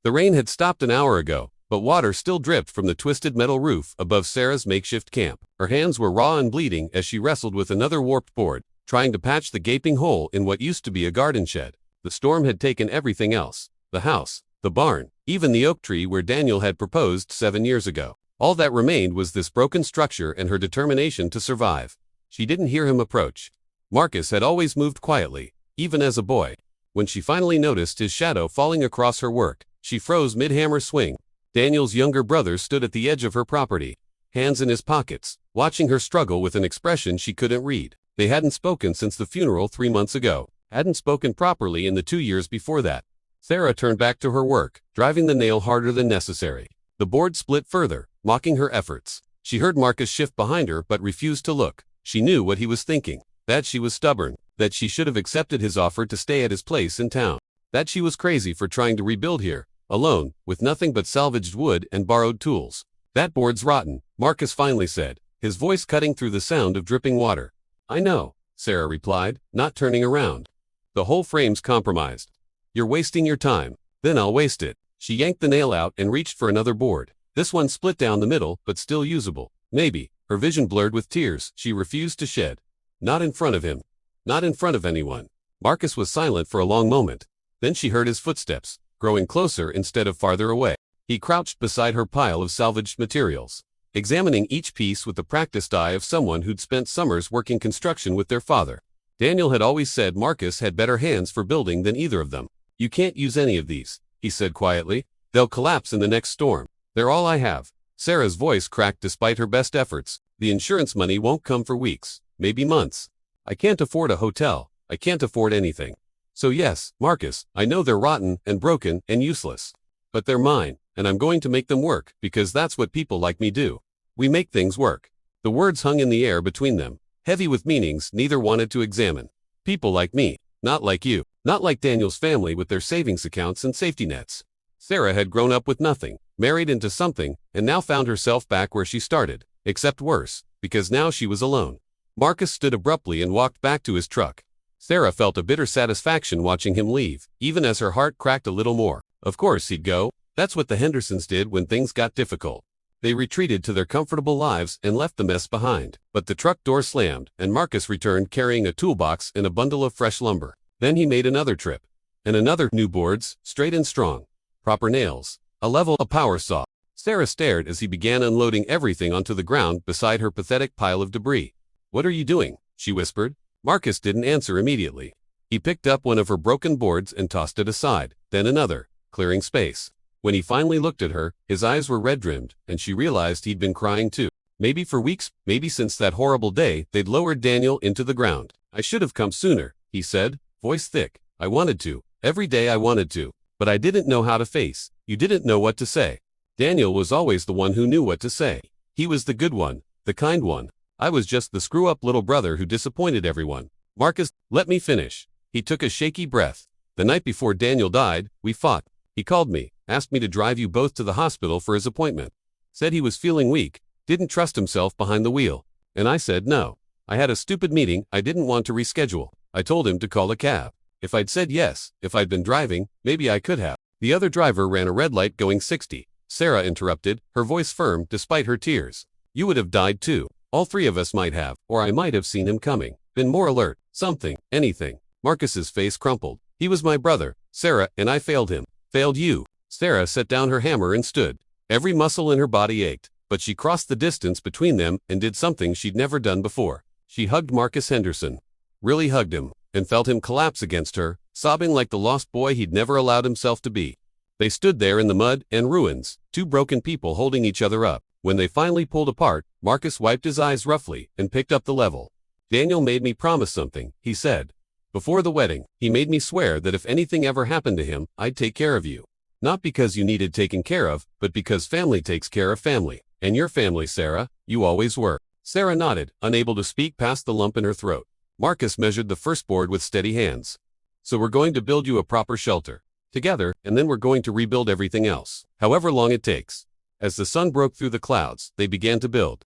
The rain had stopped an hour ago, but water still dripped from the twisted metal roof above Sarah's makeshift camp. Her hands were raw and bleeding as she wrestled with another warped board, trying to patch the gaping hole in what used to be a garden shed. The storm had taken everything else: the house, the barn, even the oak tree where Daniel had proposed 7 years ago. All that remained was this broken structure and her determination to survive. She didn't hear him approach. Marcus had always moved quietly, even as a boy. When she finally noticed his shadow falling across her work, she froze mid-hammer swing. Daniel's younger brother stood at the edge of her property, hands in his pockets, watching her struggle with an expression she couldn't read. They hadn't spoken since the funeral 3 months ago, hadn't spoken properly in the 2 years before that. Sarah turned back to her work, driving the nail harder than necessary. The board split further, mocking her efforts. She heard Marcus shift behind her but refused to look. She knew what he was thinking, that she was stubborn, that she should have accepted his offer to stay at his place in town, that she was crazy for trying to rebuild here, alone, with nothing but salvaged wood and borrowed tools. "That board's rotten," Marcus finally said, his voice cutting through the sound of dripping water. "I know," Sarah replied, not turning around. "The whole frame's compromised. You're wasting your time." "Then I'll waste it." She yanked the nail out and reached for another board. This one split down the middle, but still usable. Maybe. Her vision blurred with tears she refused to shed. Not in front of him. Not in front of anyone. Marcus was silent for a long moment. Then she heard his footsteps, growing closer instead of farther away. He crouched beside her pile of salvaged materials, examining each piece with the practiced eye of someone who'd spent summers working construction with their father. Daniel had always said Marcus had better hands for building than either of them. "You can't use any of these," he said quietly. "They'll collapse in the next storm. They're all I have." Sarah's voice cracked despite her best efforts. "The insurance money won't come for weeks, maybe months. I can't afford a hotel. I can't afford anything. So yes, Marcus, I know they're rotten and broken and useless. But they're mine, and I'm going to make them work, because that's what people like me do. We make things work." The words hung in the air between them, heavy with meanings neither wanted to examine. People like me, not like you, not like Daniel's family with their savings accounts and safety nets. Sarah had grown up with nothing, married into something, and now found herself back where she started, except worse, because now she was alone. Marcus stood abruptly and walked back to his truck. Sarah felt a bitter satisfaction watching him leave, even as her heart cracked a little more. Of course he'd go. That's what the Hendersons did when things got difficult. They retreated to their comfortable lives and left the mess behind. But the truck door slammed, and Marcus returned carrying a toolbox and a bundle of fresh lumber. Then he made another trip. And another. New boards, straight and strong. Proper nails. A level, a power saw. Sarah stared as he began unloading everything onto the ground beside her pathetic pile of debris. "What are you doing?" she whispered. Marcus didn't answer immediately. He picked up one of her broken boards and tossed it aside, then another, clearing space. When he finally looked at her, his eyes were red-rimmed, and she realized he'd been crying too. Maybe for weeks, maybe since that horrible day they'd lowered Daniel into the ground. "I should have come sooner," he said, voice thick. "I wanted to. Every day I wanted to. But I didn't know how to face. You didn't know what to say." Daniel was always the one who knew what to say. He was the good one, the kind one. I was just the screw-up little brother who disappointed everyone. "Marcus, let me finish." He took a shaky breath. "The night before Daniel died, we fought. He called me, asked me to drive you both to the hospital for his appointment. Said he was feeling weak, didn't trust himself behind the wheel. And I said no. I had a stupid meeting I didn't want to reschedule. I told him to call a cab. If I'd said yes, if I'd been driving, maybe I could have." The other driver ran a red light going 60. Sarah interrupted, her voice firm despite her tears. "You would have died too. All three of us might have, or I might have seen him coming. Been more alert, something, anything." Marcus's face crumpled. "He was my brother, Sarah, and I failed him." "Failed you." Sarah set down her hammer and stood. Every muscle in her body ached, but she crossed the distance between them and did something she'd never done before. She hugged Marcus Henderson. Really hugged him, and felt him collapse against her, sobbing like the lost boy he'd never allowed himself to be. They stood there in the mud and ruins, two broken people holding each other up. When they finally pulled apart, Marcus wiped his eyes roughly and picked up the level. "Daniel made me promise something," he said. "Before the wedding, he made me swear that if anything ever happened to him, I'd take care of you. Not because you needed taken care of, but because family takes care of family. And your family, Sarah, you always were." Sarah nodded, unable to speak past the lump in her throat. Marcus measured the first board with steady hands. "So we're going to build you a proper shelter. Together, and then we're going to rebuild everything else. However long it takes." As the sun broke through the clouds, they began to build.